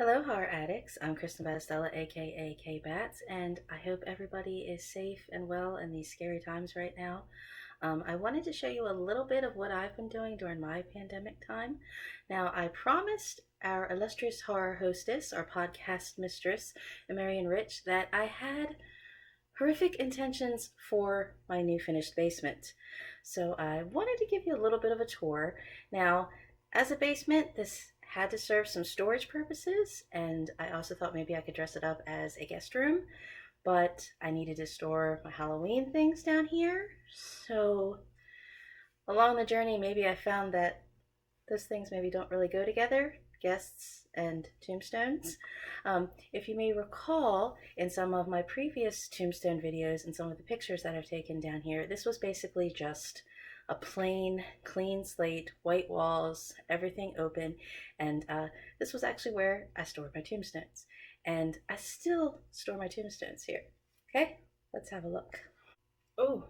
Hello, horror addicts. I'm Kristin Battestella, aka Kbatz, and I hope everybody is safe and well in these scary times right now. I wanted to show you a little bit of what I've been doing during my pandemic time. Now, I promised our illustrious horror hostess, our podcast mistress, Marion Rich, that I had horrific intentions for my new finished basement. So I wanted to give you a little bit of a tour. Now, as a basement, this had to serve some storage purposes, and I also thought maybe I could dress it up as a guest room, but I needed to store my Halloween things down here. So along the journey, maybe I found that those things maybe don't really go together, guests and tombstones. If you may recall, in some of my previous tombstone videos and some of the pictures that I've taken down here, this was basically just a plain, clean slate, white walls, everything open, and this was actually where I stored my tombstones. And I still store my tombstones here. Okay, let's have a look. Oh,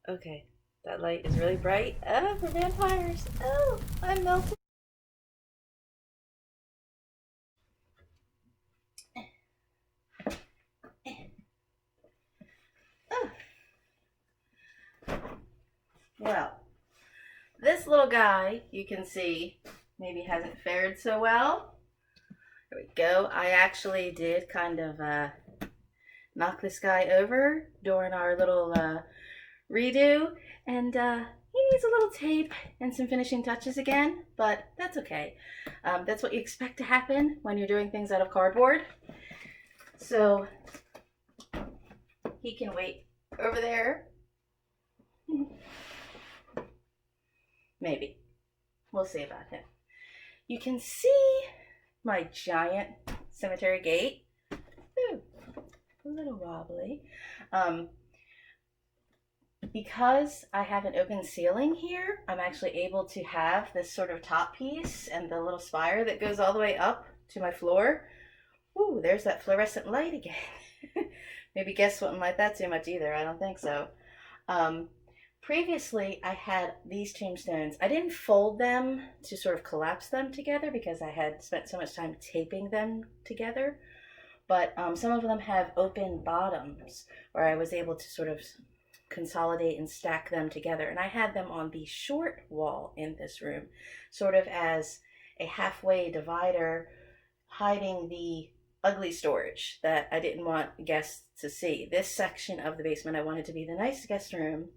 okay. That light is really bright. Oh, for vampires. Oh, I'm melting. Oh. Well, this little guy, you can see, maybe hasn't fared so well. There we go. I actually did kind of knock this guy over during our little redo, and he needs a little tape and some finishing touches again, but that's okay. That's what you expect to happen when you're doing things out of cardboard. So he can wait over there. Maybe. We'll see about him. You can see my giant cemetery gate. Ooh, a little wobbly. Because I have an open ceiling here, I'm actually able to have this sort of top piece and the little spire that goes all the way up to my floor. Ooh, there's that fluorescent light again. Maybe guests wouldn't like that too much either. I don't think so. Previously, I had these tombstones. I didn't fold them to sort of collapse them together because I had spent so much time taping them together. But some of them have open bottoms where I was able to sort of consolidate and stack them together. And I had them on the short wall in this room, sort of as a halfway divider, hiding the ugly storage that I didn't want guests to see. This section of the basement I wanted to be the nice guest room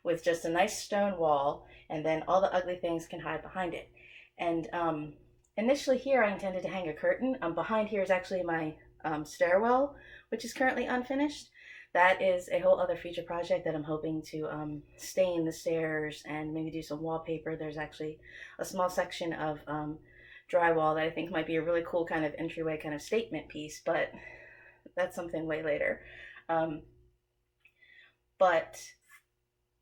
with just a nice stone wall, and then all the ugly things can hide behind it. And initially here I intended to hang a curtain. Behind here is actually my stairwell, which is currently unfinished. That is a whole other future project that I'm hoping to stain the stairs and maybe do some wallpaper. There's actually a small section of drywall that I think might be a really cool kind of entryway kind of statement piece, but that's something way later. But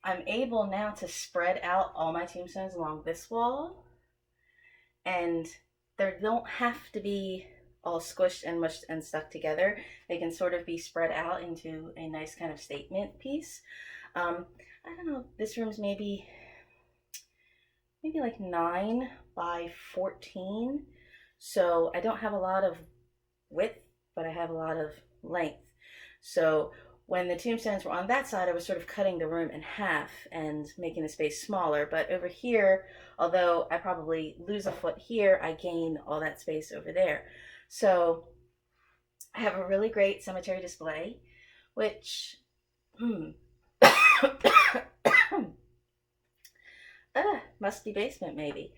I'm able now to spread out all my tombstones along this wall, and they don't have to be all squished and mushed and stuck together. They can sort of be spread out into a nice kind of statement piece. I don't know, this room's maybe like 9 by 14, so I don't have a lot of width, but I have a lot of length. So when the tombstones were on that side, I was sort of cutting the room in half and making the space smaller. But over here, although I probably lose a foot here, I gain all that space over there. So I have a really great cemetery display, which, musty basement maybe.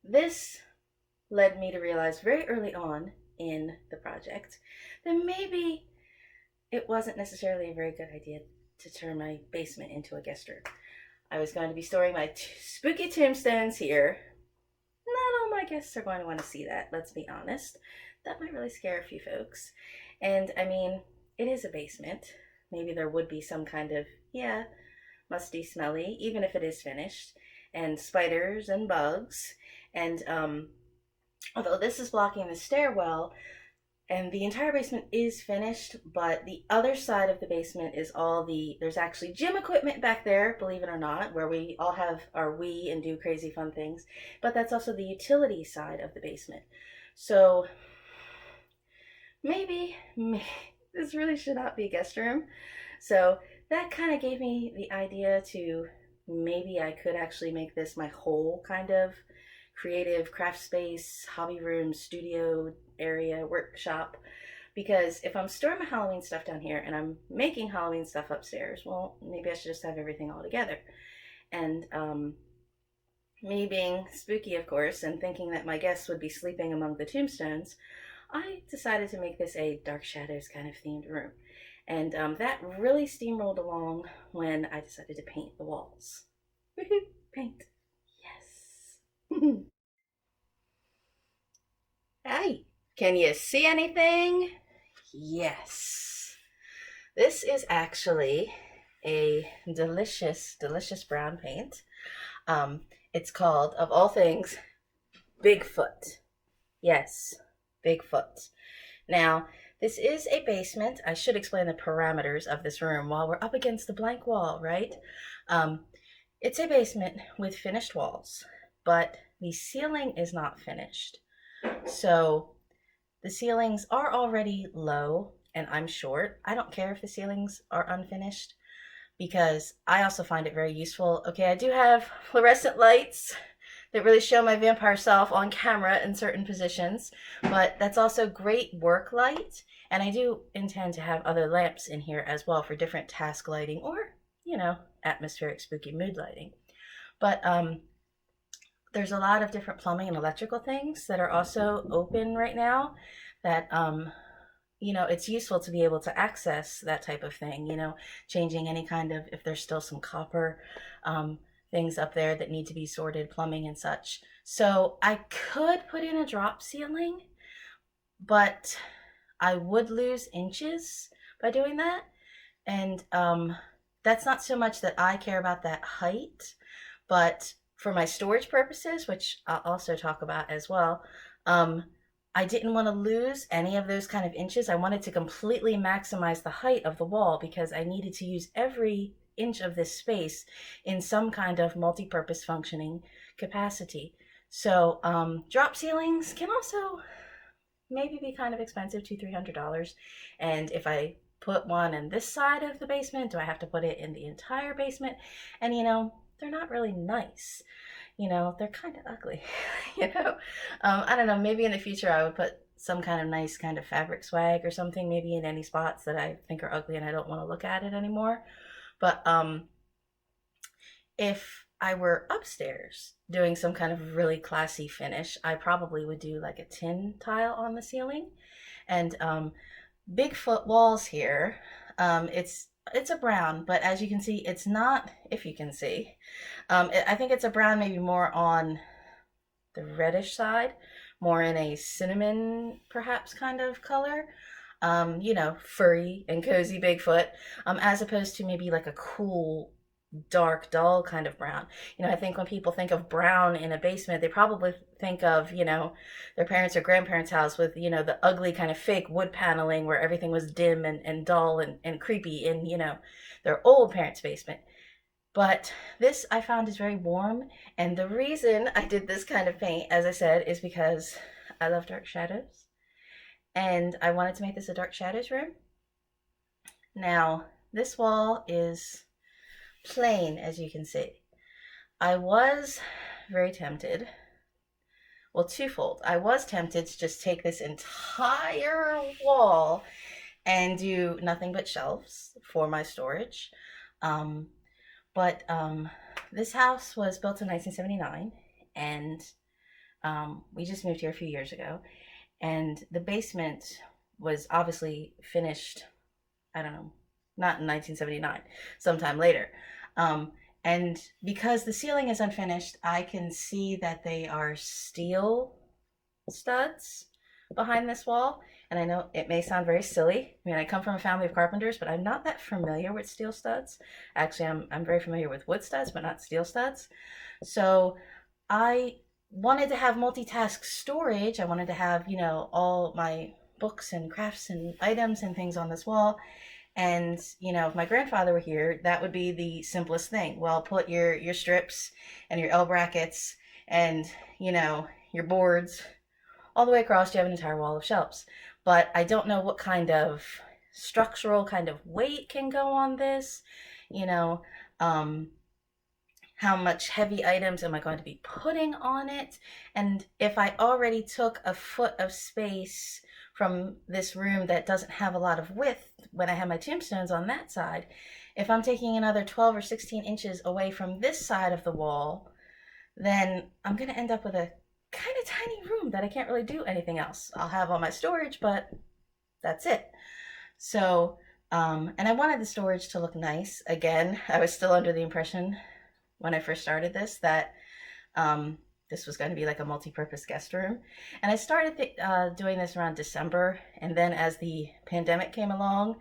This led me to realize very early on in the project that maybe it wasn't necessarily a very good idea to turn my basement into a guest room. I was going to be storing my spooky tombstones here. Not all my guests are going to want to see that, let's be honest. That might really scare a few folks. And I mean, it is a basement. Maybe there would be some kind of, musty, smelly, even if it is finished, and spiders and bugs. And although this is blocking the stairwell, And the entire basement is finished, but the other side of the basement is there's actually gym equipment back there, believe it or not, where we all have our Wii and do crazy fun things. But that's also the utility side of the basement. So maybe this really should not be a guest room. So that kind of gave me the idea to maybe I could actually make this my whole kind of creative craft space, hobby room, studio area, workshop. Because if I'm storing my Halloween stuff down here and I'm making Halloween stuff upstairs, well, maybe I should just have everything all together. And me being spooky, of course, and thinking that my guests would be sleeping among the tombstones, I decided to make this a Dark Shadows kind of themed room. And that really steamrolled along when I decided to paint the walls. Woohoo! Paint. Yes. Hey, can you see anything? Yes. This is actually a delicious, delicious brown paint. It's called, of all things, Bigfoot. Yes, Bigfoot. Now, this is a basement. I should explain the parameters of this room while we're up against the blank wall, right? It's a basement with finished walls, but the ceiling is not finished. So the ceilings are already low and I'm short. I don't care if the ceilings are unfinished because I also find it very useful. Okay, I do have fluorescent lights that really show my vampire self on camera in certain positions, but that's also great work light. And I do intend to have other lamps in here as well for different task lighting or, atmospheric spooky mood lighting. But there's a lot of different plumbing and electrical things that are also open right now that it's useful to be able to access that type of thing, changing any kind of, if there's still some copper things up there that need to be sorted, plumbing and such. So I could put in a drop ceiling, but I would lose inches by doing that. And that's not so much that I care about that height, but for my storage purposes, which I'll also talk about as well, I didn't want to lose any of those kind of inches. I wanted to completely maximize the height of the wall because I needed to use every inch of this space in some kind of multi-purpose functioning capacity. So drop ceilings can also maybe be kind of expensive, $200-300. And if I put one in this side of the basement, do I have to put it in the entire basement? And they're not really nice. They're kind of ugly. I don't know, maybe in the future I would put some kind of nice kind of fabric swag or something, maybe in any spots that I think are ugly and I don't want to look at it anymore. But if I were upstairs doing some kind of really classy finish, I probably would do like a tin tile on the ceiling. And Bigfoot walls here, it's a brown, but as you can see, it's not, if you can see, I think it's a brown maybe more on the reddish side, more in a cinnamon perhaps kind of color, furry and cozy Bigfoot, as opposed to maybe like a cool, dark, dull kind of brown. I think when people think of brown in a basement, they probably think of, their parents' or grandparents' house with, the ugly kind of fake wood paneling where everything was dim and dull and creepy in, their old parents' basement. But this I found is very warm. And the reason I did this kind of paint, as I said, is because I love dark shadows. And I wanted to make this a dark shadows room. Now, this wall is plain, as you can see. I was very tempted. Well, twofold. I was tempted to just take this entire wall and do nothing but shelves for my storage. But this house was built in 1979, and we just moved here a few years ago. And the basement was obviously finished, I don't know, not in 1979, sometime later. And because the ceiling is unfinished, I can see that they are steel studs behind this wall. And I know it may sound very silly. I mean, I come from a family of carpenters, but I'm not that familiar with steel studs. Actually, I'm very familiar with wood studs, but not steel studs. So I wanted to have multitask storage. I wanted to have, all my books and crafts and items and things on this wall. And, you know, if my grandfather were here, that would be the simplest thing. Well, put your strips and your L brackets and, you know, your boards all the way across. You have an entire wall of shelves. But I don't know what kind of structural kind of weight can go on this, you know, how much heavy items am I going to be putting on it? And if I already took a foot of space from this room that doesn't have a lot of width when I have my tombstones on that side, if I'm taking another 12 or 16 inches away from this side of the wall, then I'm going to end up with a kind of tiny room that I can't really do anything else. I'll have all my storage, but that's it. So, and I wanted the storage to look nice. Again, I was still under the impression when I first started this that this was going to be like a multi-purpose guest room. And I started doing this around December, and then as the pandemic came along,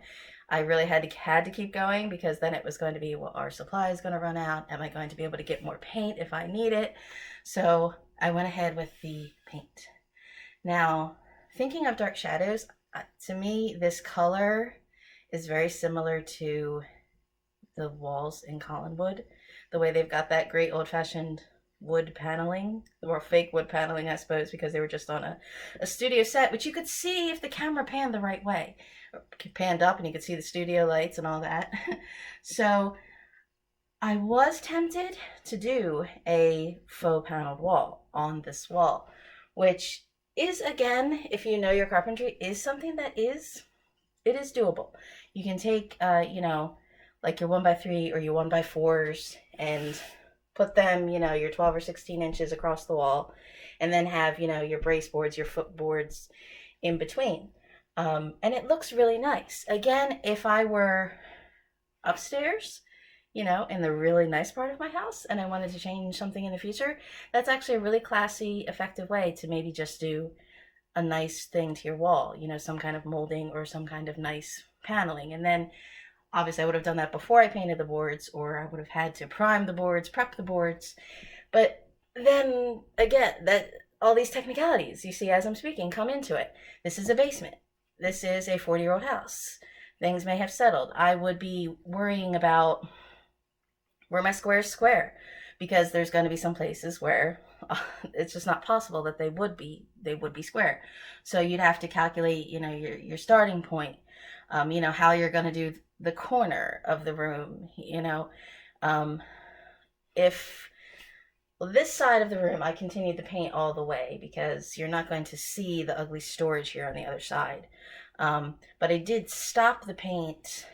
I really had to keep going, because then it was going to be, well, our supply is going to run out. Am I going to be able to get more paint if I need it? So I went ahead with the paint. Now, thinking of dark shadows, to me, this color is very similar to the walls in Collinwood. The way they've got that great old-fashioned wood paneling, or fake wood paneling, I suppose, because they were just on a studio set, which you could see if the camera panned the right way. Panned up and you could see the studio lights and all that. So I was tempted to do a faux paneled wall on this wall, which is, again, if you know your carpentry, is something that is doable. You can take, you know, like your 1x3 or your 1x4s and put them, you know, your 12 or 16 inches across the wall, and then have, you know, your brace boards, your foot boards in between. And it looks really nice. Again, if I were upstairs, you know, in the really nice part of my house, and I wanted to change something in the future, that's actually a really classy, effective way to maybe just do a nice thing to your wall, you know, some kind of molding or some kind of nice paneling. And then obviously I would have done that before I painted the boards, or I would have had to prime the boards, prep the boards. But then again, that all these technicalities, you see, as I'm speaking, come into it. This is a basement. This is a 40-year-old house. Things may have settled. I would be worrying about where my squares square, because there's going to be some places where it's just not possible that they would be square. So you'd have to calculate, you know, your starting point, you know, how you're going to do the corner of the room, you know. If this side of the room, I continued to paint all the way, because you're not going to see the ugly storage here on the other side. But I did stop the paint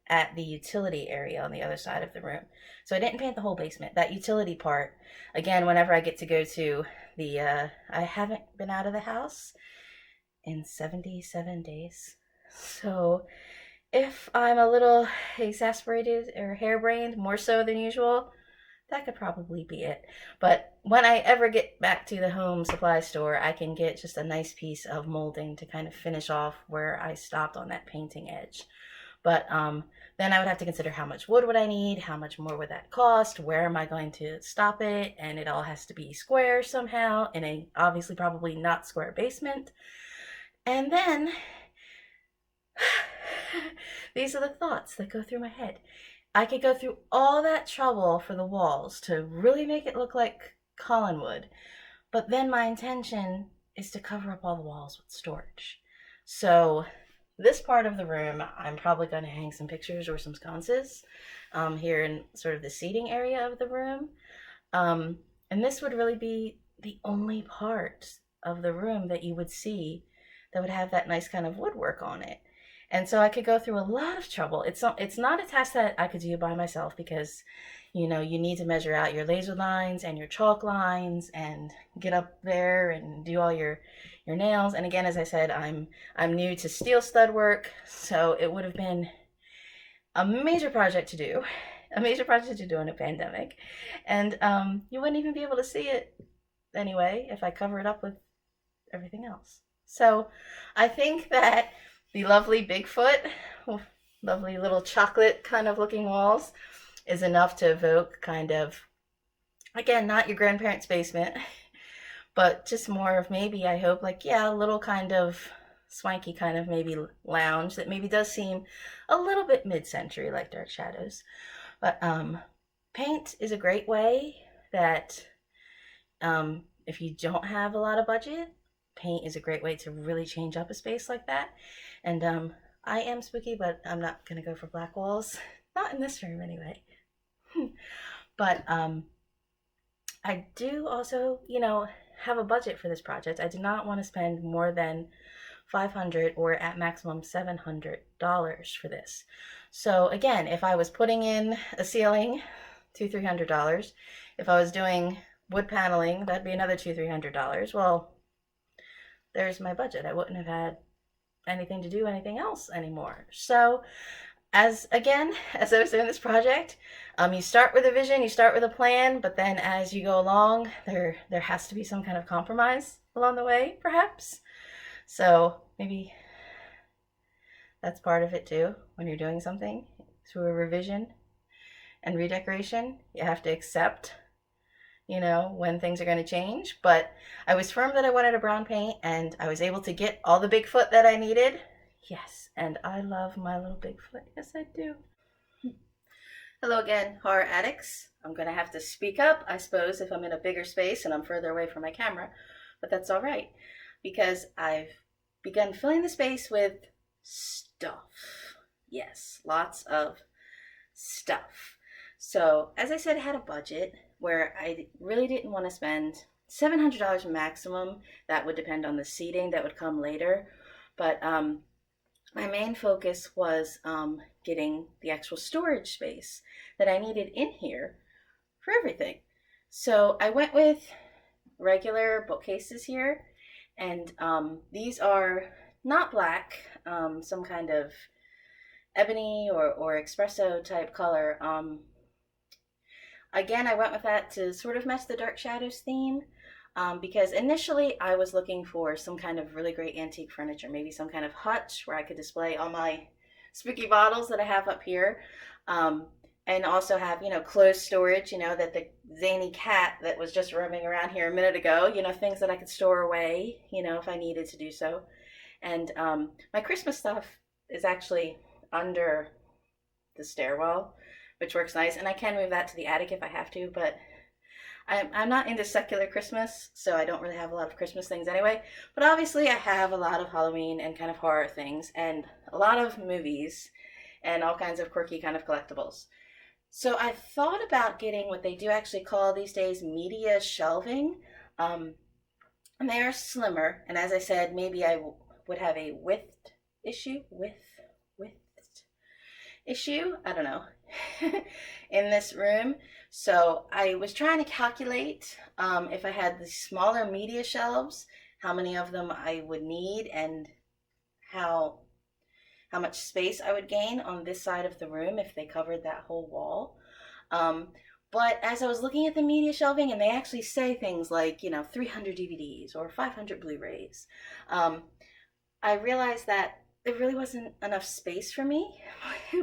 at the utility area on the other side of the room. So I didn't paint the whole basement. That utility part, again, whenever I get to go to the, I haven't been out of the house in 77 days. So if I'm a little exasperated or harebrained, more so than usual, that could probably be it. But when I ever get back to the home supply store, I can get just a nice piece of molding to kind of finish off where I stopped on that painting edge. But then I would have to consider how much wood would I need, how much more would that cost, where am I going to stop it, and it all has to be square somehow in a obviously probably not square basement. And then these are the thoughts that go through my head. I could go through all that trouble for the walls to really make it look like Collinwood, but then my intention is to cover up all the walls with storage. So this part of the room, I'm probably going to hang some pictures or some sconces here in sort of the seating area of the room. And this would really be the only part of the room that you would see that would have that nice kind of woodwork on it. And so I could go through a lot of trouble. It's not a task that I could do by myself, because, you know, you need to measure out your laser lines and your chalk lines and get up there and do all your nails. And again, as I said, I'm new to steel stud work, so it would have been a major project to do in a pandemic. And you wouldn't even be able to see it anyway if I cover it up with everything else. So I think that the lovely Bigfoot, lovely little chocolate kind of looking walls is enough to evoke kind of, again, not your grandparents' basement, but just more of maybe, I hope, like, yeah, a little kind of swanky kind of maybe lounge that maybe does seem a little bit mid-century like Dark Shadows. But paint is a great way that if you don't have a lot of budget, paint is a great way to really change up a space like that. And I am spooky, but I'm not going to go for black walls. Not in this room anyway. But I do also, have a budget for this project. I do not want to spend more than $500 or at maximum $700 for this. So again, if I was putting in a ceiling, $200-300. If I was doing wood paneling, that'd be another $200-300. Well, there's my budget. I wouldn't have had anything to do anything else anymore. So as I was doing this project, you start with a vision, you start with a plan, but then as you go along, there has to be some kind of compromise along the way, perhaps. So maybe that's part of it too. When you're doing something through a revision and redecoration, you have to accept, when things are going to change. But I was firm that I wanted a brown paint, and I was able to get all the Bigfoot that I needed. Yes, and I love my little Bigfoot. Yes, I do. Hello again, horror addicts. I'm going to have to speak up, I suppose, if I'm in a bigger space and I'm further away from my camera. But that's all right, because I've begun filling the space with stuff. Yes, lots of stuff. So, as I said, I had a budget where I really didn't want to spend $700 maximum. That would depend on the seating that would come later. But my main focus was getting the actual storage space that I needed in here for everything. So I went with regular bookcases here, and these are not black, some kind of ebony or espresso type color. Again, I went with that to sort of match the Dark Shadows theme, because initially I was looking for some kind of really great antique furniture, maybe some kind of hutch where I could display all my spooky bottles that I have up here, and also have, closed storage, that the zany cat that was just roaming around here a minute ago, things that I could store away, if I needed to do so. And my Christmas stuff is actually under the stairwell, which works nice, and I can move that to the attic if I have to, but I'm not into secular Christmas, so I don't really have a lot of Christmas things anyway. But obviously I have a lot of Halloween and kind of horror things, and a lot of movies, and all kinds of quirky kind of collectibles. So I thought about getting what they do actually call these days media shelving, and they are slimmer, and as I said, maybe I would have a width issue, I don't know, in this room. So I was trying to calculate if I had the smaller media shelves, how many of them I would need, and how much space I would gain on this side of the room if they covered that whole wall. But as I was looking at the media shelving, and they actually say things like, 300 DVDs or 500 Blu-rays, I realized that there really wasn't enough space for me,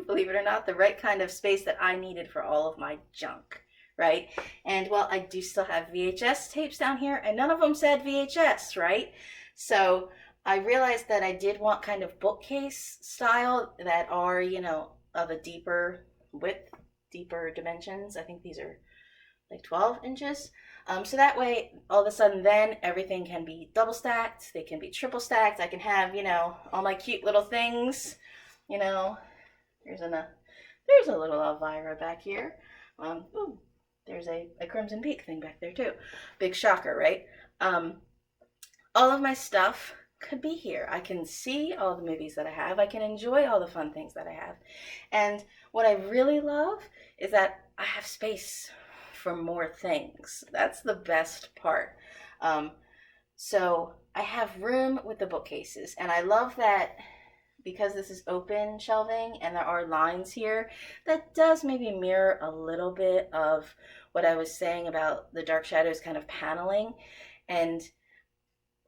believe it or not, the right kind of space that I needed for all of my junk, right? And well, I do still have VHS tapes down here, and none of them said VHS, right? So I realized that I did want kind of bookcase style that are, of a deeper width, deeper dimensions. I think these are like 12 inches. So that way, all of a sudden then, everything can be double stacked, they can be triple stacked, I can have, all my cute little things, there's a little Elvira back here. Ooh, there's a Crimson Peak thing back there too. Big shocker, right? All of my stuff could be here. I can see all the movies that I have, I can enjoy all the fun things that I have. And what I really love is that I have space for more things. That's the best part. So I have room with the bookcases, and I love that because this is open shelving and there are lines here, that does maybe mirror a little bit of what I was saying about the Dark Shadows kind of paneling. And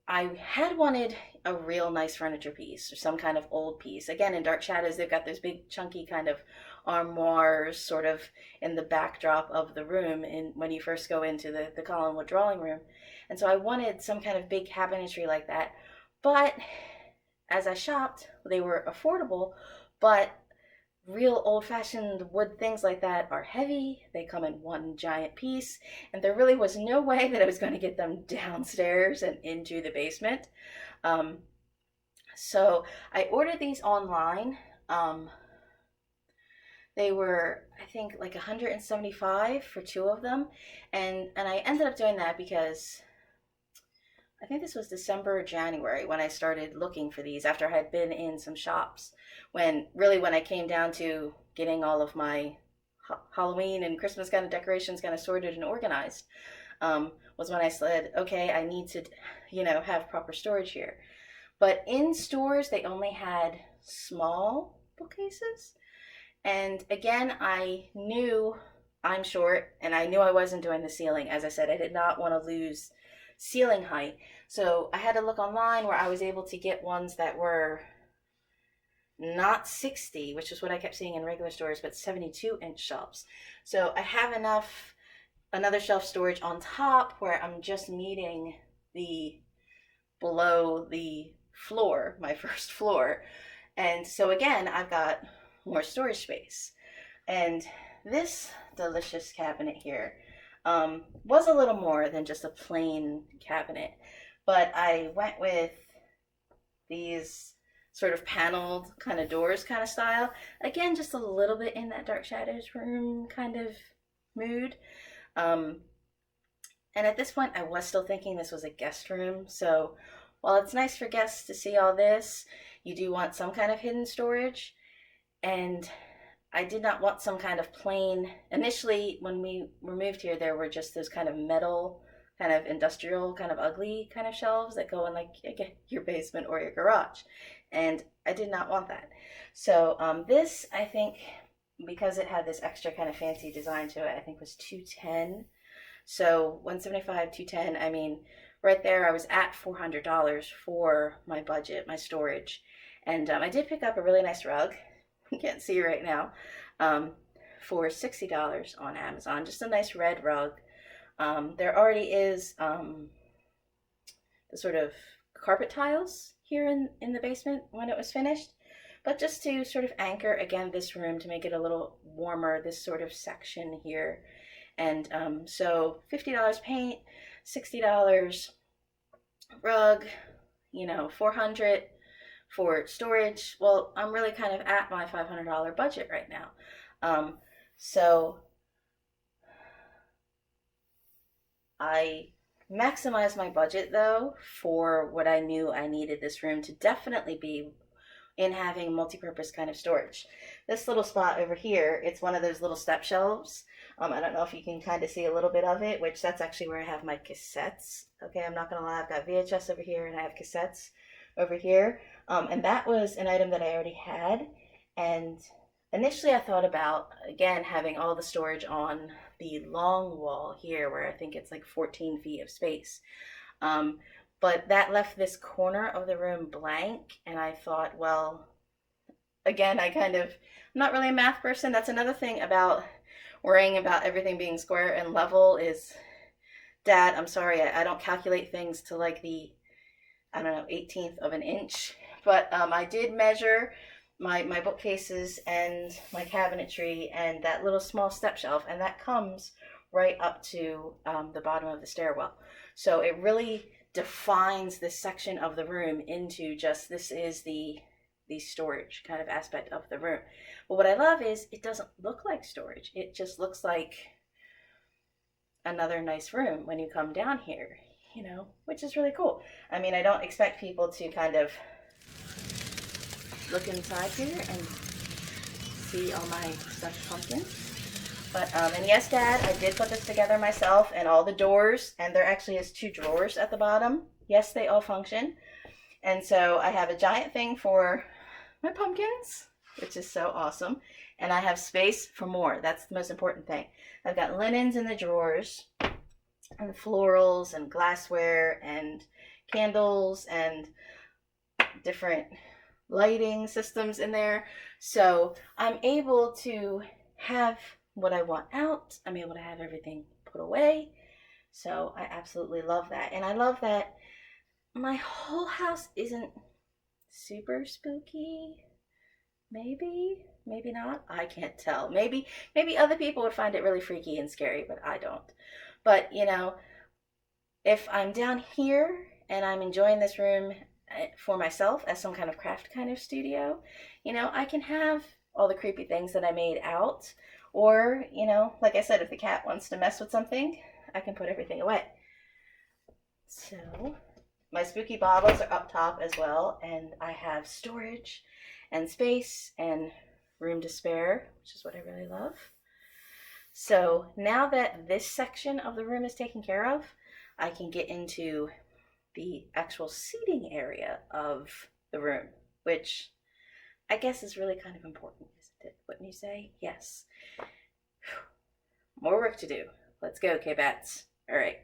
I had wanted a real nice furniture piece or some kind of old piece. Again, in Dark Shadows, they've got those big chunky kind of armoires sort of in the backdrop of the room when you first go into the Collinwood drawing room. And so I wanted some kind of big cabinetry like that. But as I shopped, they were affordable, but real old-fashioned wood things like that are heavy. They come in one giant piece, and there really was no way that I was going to get them downstairs and into the basement. Um, so I ordered these online. Um, they were, I think, like 175 for two of them, and I ended up doing that because I think this was December or January when I started looking for these after I had been in some shops. When I came down to getting all of my Halloween and Christmas kind of decorations kind of sorted and organized, was when I said, okay, I need to, have proper storage here. But in stores, they only had small bookcases. And again, I'm short and I knew I wasn't doing the ceiling. As I said, I did not want to lose ceiling height. So I had to look online where I was able to get ones that were not 60, which is what I kept seeing in regular stores, but 72-inch shelves. So I have another shelf storage on top where I'm just meeting the below the floor, my first floor. And so again, I've got more storage space. And this delicious cabinet here was a little more than just a plain cabinet, but I went with these sort of paneled kind of doors kind of style. Again, just a little bit in that dark shadows room kind of mood. And at this point, I was still thinking this was a guest room. So while it's nice for guests to see all this, you do want some kind of hidden storage. And I did not want some kind of plain. Initially, when we moved here, there were just those kind of metal, kind of industrial, kind of ugly kind of shelves that go in like your basement or your garage. And I did not want that. So this, I think, because it had this extra kind of fancy design to it, I think was $210. So 175, 210. I mean, right there, I was at $400 for my budget, my storage. And I did pick up a really nice rug. You can't see right now, for $60 on Amazon. Just a nice red rug. There already is the sort of carpet tiles here in the basement when it was finished. But just to sort of anchor, again, this room to make it a little warmer, this sort of section here. And so $50 paint, $60 rug, $400 for storage. Well, I'm really kind of at my $500 budget right now. So I maximized my budget though for what I knew I needed this room to definitely be in having multi-purpose kind of storage. This little spot over here, it's one of those little step shelves. I don't know if you can kind of see a little bit of it, which that's actually where I have my cassettes. Okay, I'm not gonna lie, I've got VHS over here and I have cassettes over here. And that was an item that I already had. And initially I thought about, again, having all the storage on the long wall here where I think it's like 14 feet of space. But that left this corner of the room blank. And I thought, well, again, I'm not really a math person. That's another thing about worrying about everything being square and level is, Dad, I'm sorry, I don't calculate things to like the, 18th of an inch. But I did measure my bookcases and my cabinetry and that little small step shelf, and that comes right up to the bottom of the stairwell. So it really defines this section of the room into just, this is the storage kind of aspect of the room. But what I love is it doesn't look like storage. It just looks like another nice room when you come down here, which is really cool. I mean, I don't expect people to kind of look inside here and see all my stuffed pumpkins. But, and yes, Dad, I did put this together myself, and all the doors, and there actually is 2 drawers at the bottom. Yes, they all function. And so I have a giant thing for my pumpkins, which is so awesome. And I have space for more. That's the most important thing. I've got linens in the drawers, and florals, and glassware, and candles, and different lighting systems in there. So I'm able to have what I want out. I'm able to have everything put away. So I absolutely love that. And I love that my whole house isn't super spooky. Maybe, maybe not. I can't tell. Maybe other people would find it really freaky and scary, but I don't. But, if I'm down here and I'm enjoying this room for myself as some kind of craft kind of studio, I can have all the creepy things that I made out. Or, like I said, if the cat wants to mess with something, I can put everything away. So, my spooky bottles are up top as well, and I have storage and space and room to spare, which is what I really love. So now that this section of the room is taken care of, I can get into the actual seating area of the room, which I guess is really kind of important, isn't it? Wouldn't you say? Yes. More work to do. Let's go, Kbatz. All right.